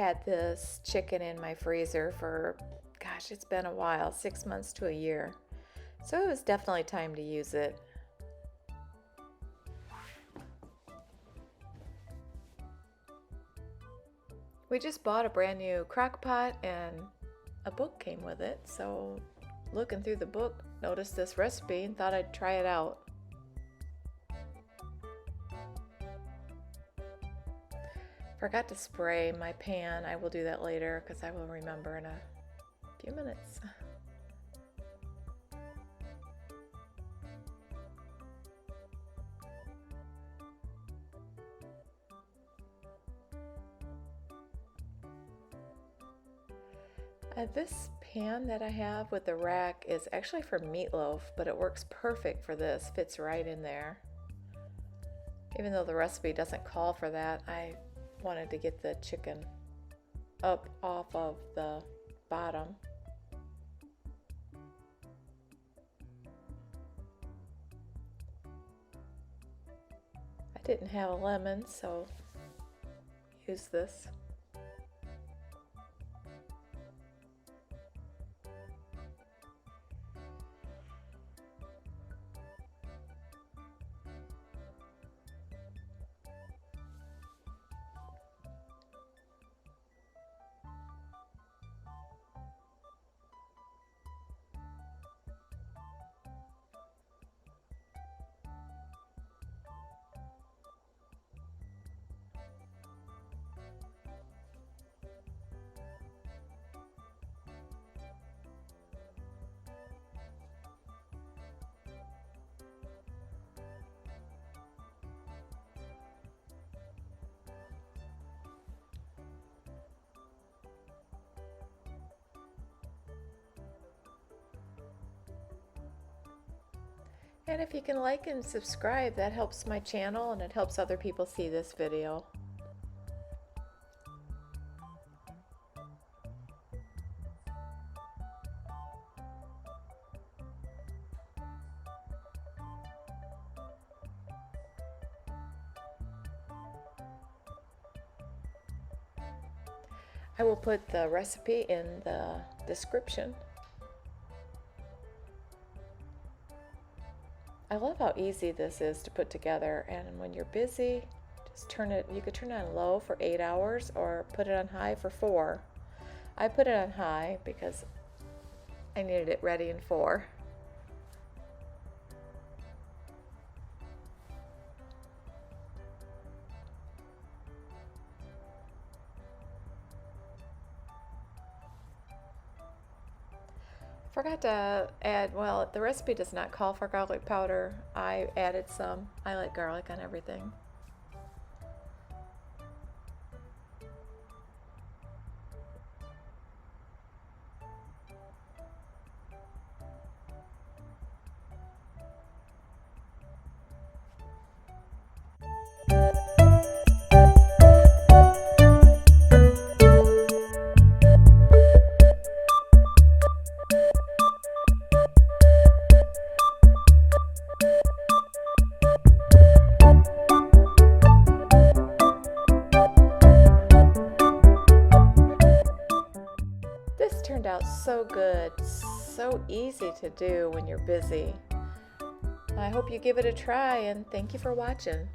had this chicken in my freezer for, gosh, it's been a while, 6 months to a year. So it was definitely time to use it. We just bought a brand new Crockpot and a book came with it. So looking through the book, noticed this recipe and thought I'd try it out. Forgot to spray my pan. I will do that later because I will remember in a few minutes. This pan that I have with the rack is actually for meatloaf, but it works perfect for this. Fits right in there. Even though the recipe doesn't call for that, I wanted to get the chicken up off of the bottom. I didn't have a lemon, so use this. And if you can like and subscribe, that helps my channel and it helps other people see this video. I will put the recipe in the description. I love how easy this is to put together, and when you're busy, just turn it, you could turn it on low for 8 hours or put it on high for 4. I put it on high because I needed it ready in 4. Forgot to add, well, the recipe does not call for garlic powder. I added some. I like garlic on everything. Turned out so good, so easy to do when you're busy. I hope you give it a try and thank you for watching.